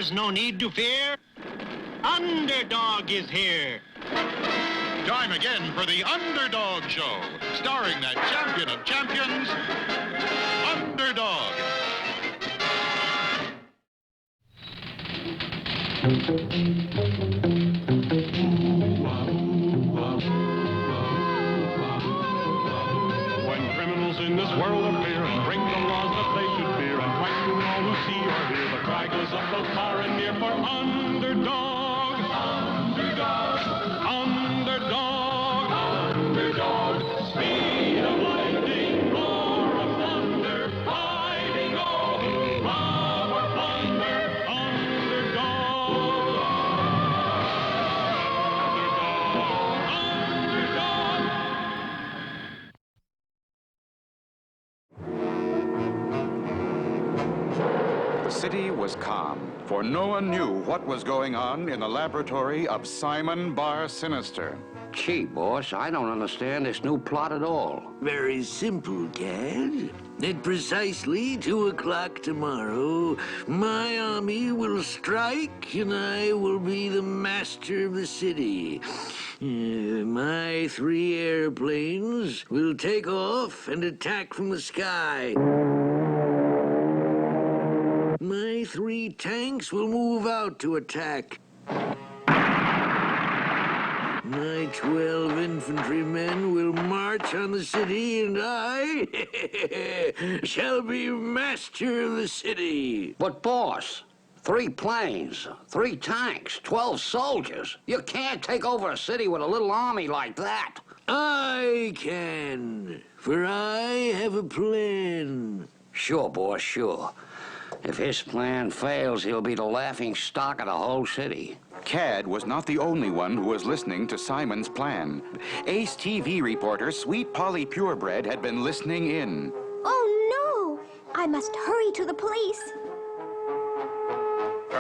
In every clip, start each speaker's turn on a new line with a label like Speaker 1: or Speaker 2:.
Speaker 1: There's no need to fear. Underdog is here.
Speaker 2: Time again for the Underdog Show, starring that champion of champions, Underdog.
Speaker 3: When criminals in this world appear and bring the laws that they should fear and frighten all who see or hear, the cry goes up both far and near for Underdog. Underdog. Underdog. Underdog. Speed of lightning, roar of thunder, fighting all who love or plunder. Underdog. Underdog.
Speaker 4: The city was calm, for no one knew what was going on in the laboratory of Simon Bar Sinister.
Speaker 5: Gee, boss, I don't understand this new plot at all.
Speaker 6: Very simple, Cad. At precisely 2 o'clock tomorrow, my army will strike and I will be the master of the city. My 3 airplanes will take off and attack from the sky. My 3 tanks will move out to attack. My 12 infantrymen will march on the city, and I shall be master of the city.
Speaker 5: But, boss, 3 planes, 3 tanks, 12 soldiers. You can't take over a city with a little army like that.
Speaker 6: I can, for I have a plan.
Speaker 5: Sure, boss, sure. If his plan fails, he'll be the laughing stock of the whole city.
Speaker 4: Cad was not the only one who was listening to Simon's plan. Ace TV reporter Sweet Polly Purebred had been listening in.
Speaker 7: Oh, no! I must hurry to the police.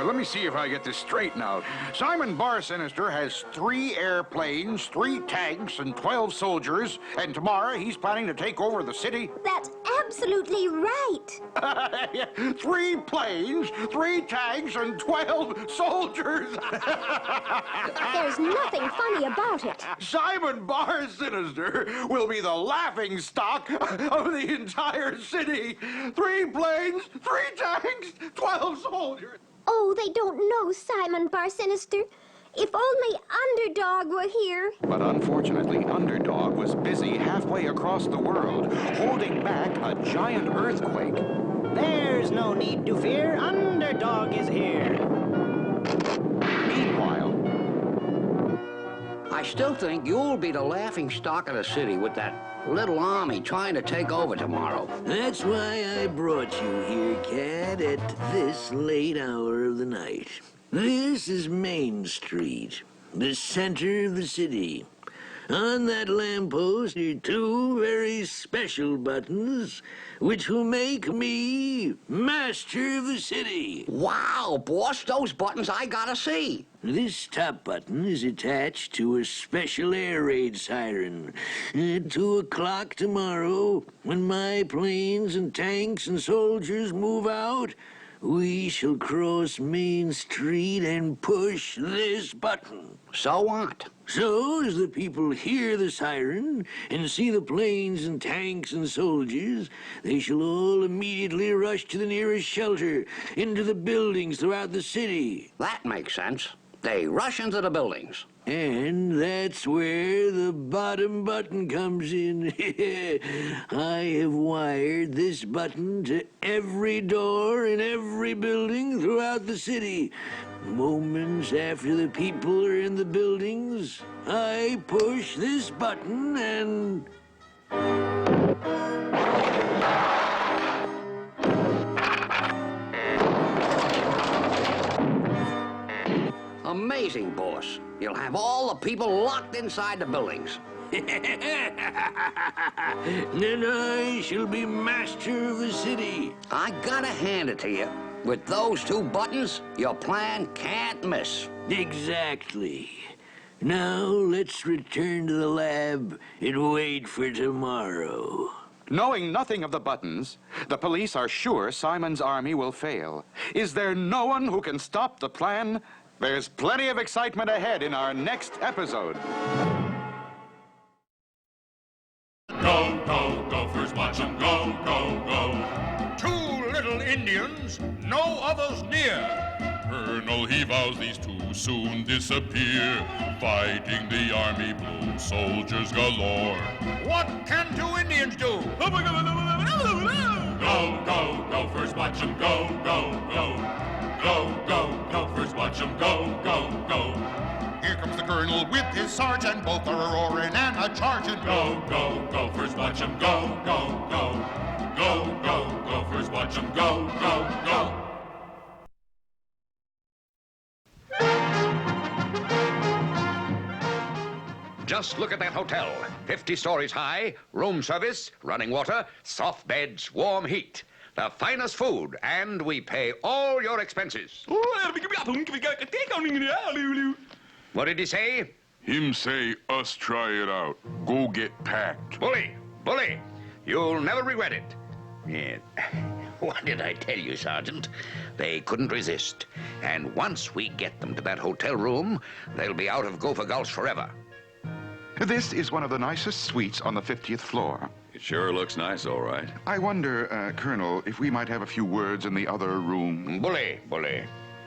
Speaker 4: Let me see if I get this straight now. Simon Bar Sinister has 3 airplanes, 3 tanks, and 12 soldiers, and tomorrow he's planning to take over the city.
Speaker 7: That's absolutely right.
Speaker 4: 3 planes, 3 tanks, and 12 soldiers.
Speaker 7: There's nothing funny about it.
Speaker 4: Simon Bar Sinister will be the laughing stock of the entire city. 3 planes, 3 tanks, 12 soldiers.
Speaker 7: Oh, they don't know Simon Bar Sinister. If only Underdog were here.
Speaker 4: But unfortunately, Underdog was busy halfway across the world, holding back a giant earthquake.
Speaker 1: There's no need to fear. Underdog is here.
Speaker 4: Meanwhile,
Speaker 5: I still think you'll be the laughing stock of the city with that little army trying to take over tomorrow.
Speaker 6: That's why I brought you here, Cad, at this late hour of the night. This is Main Street, the center of the city. On that lamppost are 2 very special buttons, which will make me master of the city.
Speaker 5: Wow, boss, those buttons I gotta see.
Speaker 6: This top button is attached to a special air raid siren. At 2 o'clock tomorrow, when my planes and tanks and soldiers move out, we shall cross Main Street and push this button.
Speaker 5: So what?
Speaker 6: So, as the people hear the siren and see the planes and tanks and soldiers, they shall all immediately rush to the nearest shelter, into the buildings throughout the city.
Speaker 5: That makes sense. They rush into the buildings.
Speaker 6: And that's where the bottom button comes in. I have wired this button to every door in every building throughout the city. Moments after the people are in the buildings, I push this button and...
Speaker 5: Amazing, boss. You'll have all the people locked inside the buildings.
Speaker 6: Then I shall be master of the city.
Speaker 5: I gotta hand it to you. With those 2 buttons, your plan can't miss.
Speaker 6: Exactly. Now let's return to the lab and wait for tomorrow.
Speaker 4: Knowing nothing of the buttons, the police are sure Simon's army will fail. Is there no one who can stop the plan? There's plenty of excitement ahead in our next episode.
Speaker 3: Go, go, gophers, watch 'em go, go, go.
Speaker 2: Two little Indians, no others near.
Speaker 3: Colonel, he vows these two soon disappear. Fighting the army blue, soldiers galore.
Speaker 2: What can two Indians do?
Speaker 3: Go, go, gophers, watch 'em go, go, go. Go, go, gophers, watch 'em go, go, go.
Speaker 2: Here comes the colonel with his sergeant, both are a-roaring and a-charging.
Speaker 3: Go, go, gophers, watch 'em go, go, go. Go, go, gophers, watch 'em go, go, go.
Speaker 5: Just look at that hotel. 50 stories high, room service, running water, soft beds, warm heat. The finest food, and we pay all your expenses. What did he say?
Speaker 3: Him say us try it out. Go get packed.
Speaker 5: Bully, bully. You'll never regret it. Yeah. What did I tell you, Sergeant? They couldn't resist. And once we get them to that hotel room, they'll be out of Gopher Gulch forever.
Speaker 8: This is one of the nicest suites on the 50th floor.
Speaker 9: It sure looks nice, all right.
Speaker 8: I wonder, Colonel, if we might have a few words in the other room.
Speaker 5: Bully, bully.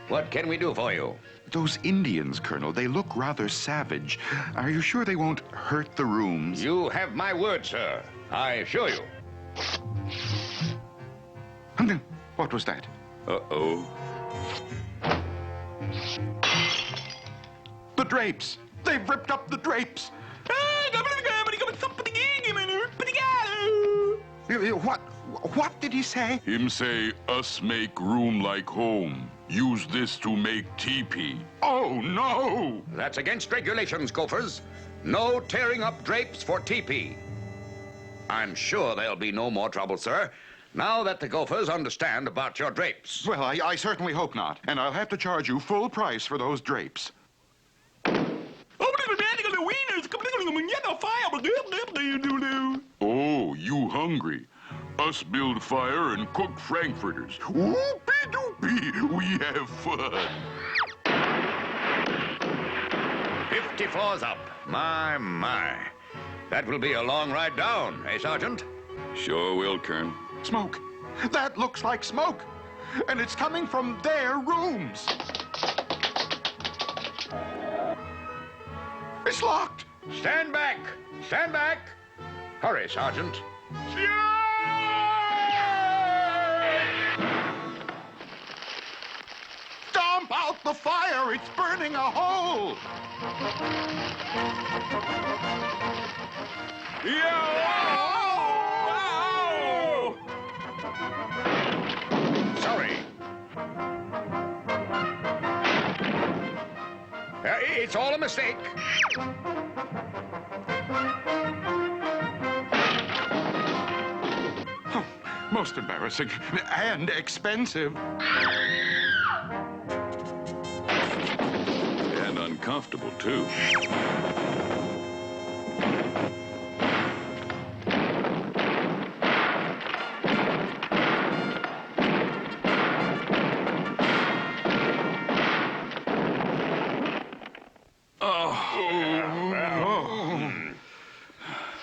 Speaker 5: What can we do for you?
Speaker 8: Those Indians, Colonel, they look rather savage. Are you sure they won't hurt the rooms?
Speaker 5: You have my word, sir. I assure you.
Speaker 8: What was that?
Speaker 9: Uh-oh.
Speaker 8: The drapes! They've ripped up the drapes! What did he say?
Speaker 3: Him say us make room like home. Use this to make teepee.
Speaker 8: Oh, no!
Speaker 5: That's against regulations, Gophers. No tearing up drapes for teepee. I'm sure there'll be no more trouble, sir, now that the Gophers understand about your drapes.
Speaker 8: Well, I certainly hope not. And I'll have to charge you full price for those drapes.
Speaker 3: Oh, you hungry? Us build fire and cook frankfurters. Whoopie-doopie, we have fun.
Speaker 5: 50 floors up. My, my. That will be a long ride down, eh, Sergeant?
Speaker 9: Sure will, Colonel.
Speaker 8: Smoke. That looks like smoke. And it's coming from their rooms. It's locked.
Speaker 5: Stand back! Stand back! Hurry, Sergeant.
Speaker 8: Stomp out the fire. It's burning a hole.
Speaker 5: Sorry. It's all a mistake.
Speaker 8: Oh, most embarrassing and expensive.
Speaker 9: And uncomfortable, too.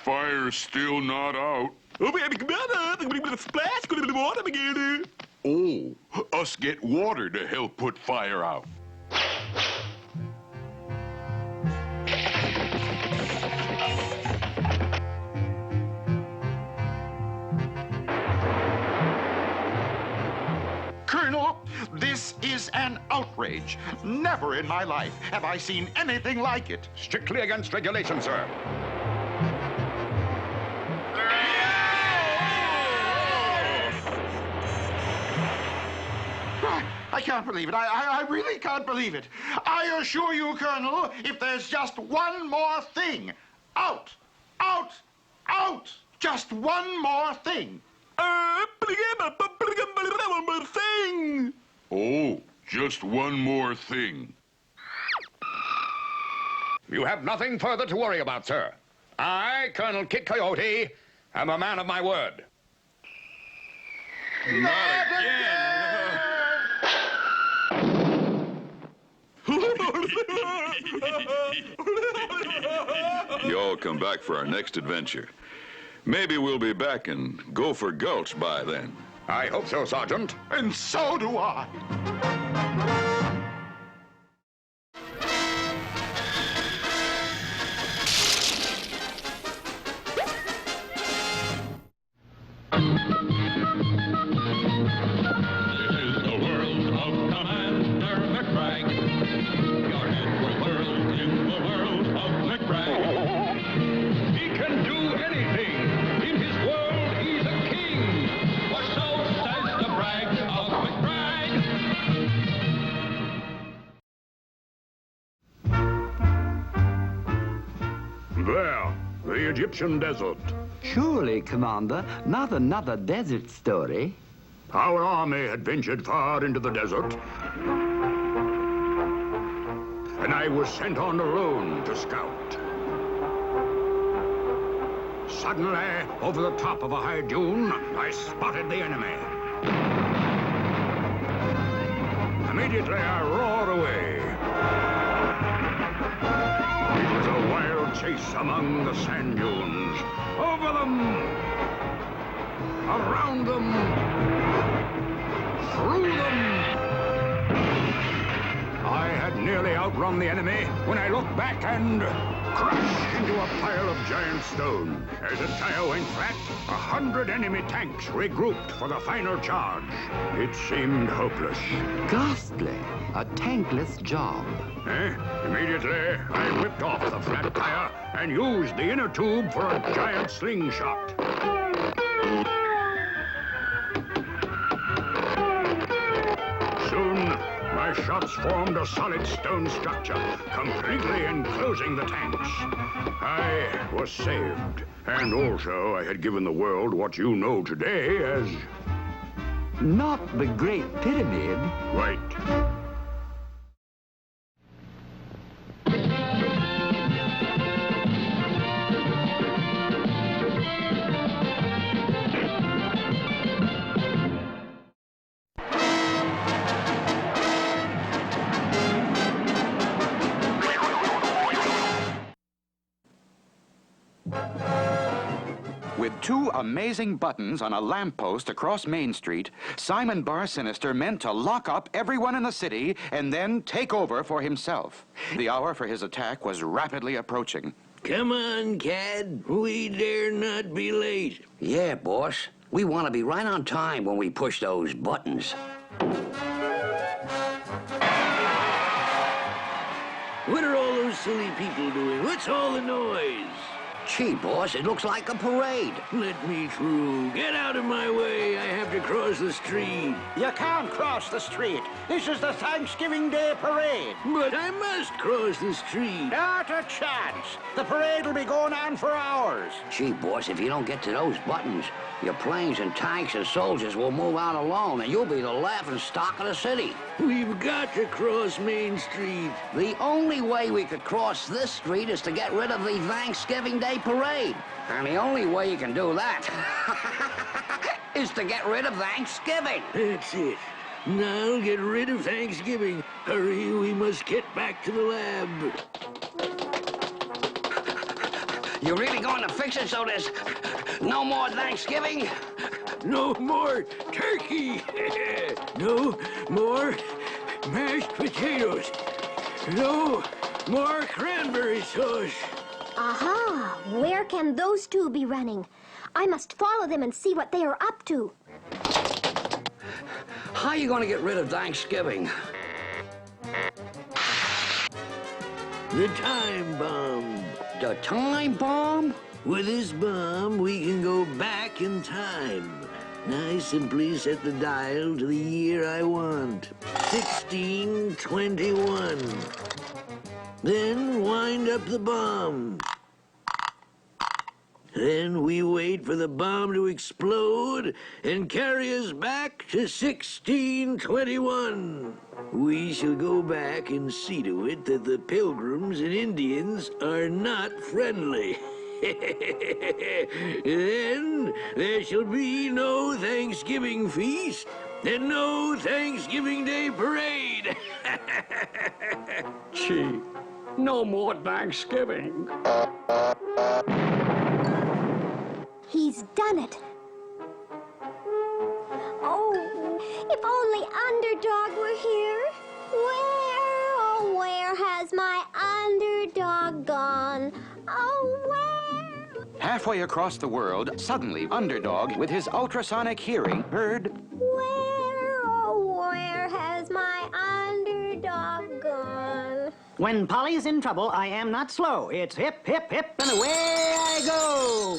Speaker 3: Fire's still not out. Oh, us get water to help put fire out.
Speaker 8: Colonel, this is an outrage. Never in my life have I seen anything like it.
Speaker 5: Strictly against regulations, sir.
Speaker 8: I can't believe it. I really can't believe it. I assure you, Colonel, if there's just one more thing. Out! Out! Out! Just one more thing.
Speaker 3: Oh, just one more thing.
Speaker 5: You have nothing further to worry about, sir. I, Colonel Kid Coyote, I'm a man of my word.
Speaker 9: Not again! You all come back for our next adventure. Maybe we'll be back in Gopher Gulch by then.
Speaker 5: I hope so, Sergeant.
Speaker 8: And so do I.
Speaker 3: This is the world of Commander McBride. Your head will whirl in the world of McBride. He can do anything. In his world, he's a king. For so says the brag of McBride.
Speaker 10: There, the Egyptian desert.
Speaker 11: Surely, Commander, not another desert story.
Speaker 10: Our army had ventured far into the desert, and I was sent on alone to scout. Suddenly, over the top of a high dune, I spotted the enemy. Immediately, I roared away. It was a wild chase among the sand dunes. Over them, around them, through them. I had nearly outrun the enemy when I looked back and crashed into a pile of giant stone. As the tire went flat, 100 enemy tanks regrouped for the final charge. It seemed hopeless.
Speaker 11: Ghastly. A tankless job.
Speaker 10: Immediately, I whipped off the flat tire and used the inner tube for a giant slingshot. Soon, my shots formed a solid stone structure, completely enclosing the tanks. I was saved, and also I had given the world what you know today as...
Speaker 11: Not the Great Pyramid.
Speaker 10: Right.
Speaker 4: With two amazing buttons on a lamppost across Main Street, Simon Bar-Sinister meant to lock up everyone in the city and then take over for himself. The hour for his attack was rapidly approaching.
Speaker 6: Come on, Cad. We dare not be late.
Speaker 5: Yeah, boss. We want to be right on time when we push those buttons.
Speaker 6: What are all those silly people doing? What's all the noise?
Speaker 5: Gee, boss, it looks like a parade.
Speaker 6: Let me through. Get out of my way. I have to cross the street.
Speaker 1: You can't cross the street. This is the Thanksgiving Day parade.
Speaker 6: But I must cross the street.
Speaker 1: Not a chance. The parade will be going on for hours.
Speaker 5: Gee, boss, if you don't get to those buttons, your planes and tanks and soldiers will move out alone, and you'll be the laughing stock of the city.
Speaker 6: We've got to cross Main Street.
Speaker 5: The only way we could cross this street is to get rid of the Thanksgiving Day parade. And the only way you can do that is to get rid of Thanksgiving.
Speaker 6: That's it. Now get rid of Thanksgiving. Hurry, we must get back to the lab.
Speaker 5: You really going to fix it so there's no more Thanksgiving?
Speaker 6: No more turkey. No more mashed potatoes. No more cranberry sauce.
Speaker 7: Aha! Where can those two be running? I must follow them and see what they are up to.
Speaker 5: How are you going to get rid of Thanksgiving?
Speaker 6: The time bomb.
Speaker 5: The time bomb?
Speaker 6: With this bomb, we can go back in time. I simply set the dial to the year I want. 1621. Then wind up the bomb. Then we wait for the bomb to explode and carry us back to 1621. We shall go back and see to it that the Pilgrims and Indians are not friendly. Then there shall be no Thanksgiving feast and no Thanksgiving Day parade.
Speaker 10: Gee, no more Thanksgiving.
Speaker 7: He's done it. Oh, if only Underdog were here. Where, oh, where has my Underdog gone? Oh, where?
Speaker 4: Halfway across the world, suddenly Underdog, with his ultrasonic hearing, heard...
Speaker 7: Where, oh, where has my Underdog gone?
Speaker 12: When Polly's in trouble, I am not slow. It's hip, hip, hip, and away I go.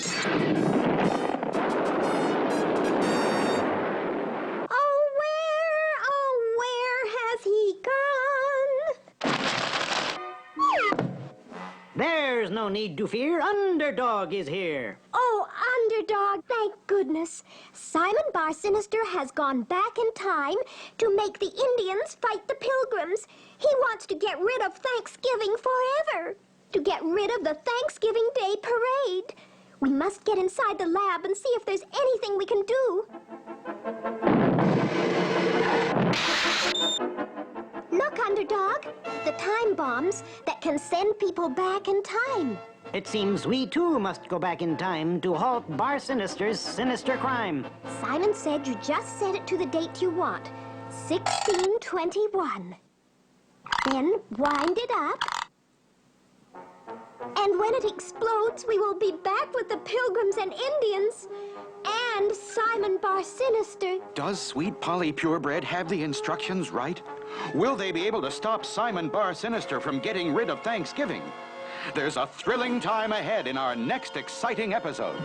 Speaker 7: Oh, where has he gone?
Speaker 12: There's no need to fear. Underdog is here.
Speaker 7: Oh, Underdog, thank goodness. Simon Bar Sinister has gone back in time to make the Indians fight the Pilgrims. He wants to get rid of Thanksgiving forever. To get rid of the Thanksgiving Day parade. We must get inside the lab and see if there's anything we can do. Look, Underdog, the time bombs that can send people back in time.
Speaker 12: It seems we too must go back in time to halt Bar Sinister's sinister crime.
Speaker 7: Simon said you just set it to the date you want, 1621. Then wind it up. And when it explodes, we will be back with the Pilgrims and Indians and Simon Bar Sinister.
Speaker 4: Does Sweet Polly Purebred have the instructions right? Will they be able to stop Simon Bar Sinister from getting rid of Thanksgiving? There's a thrilling time ahead in our next exciting episode.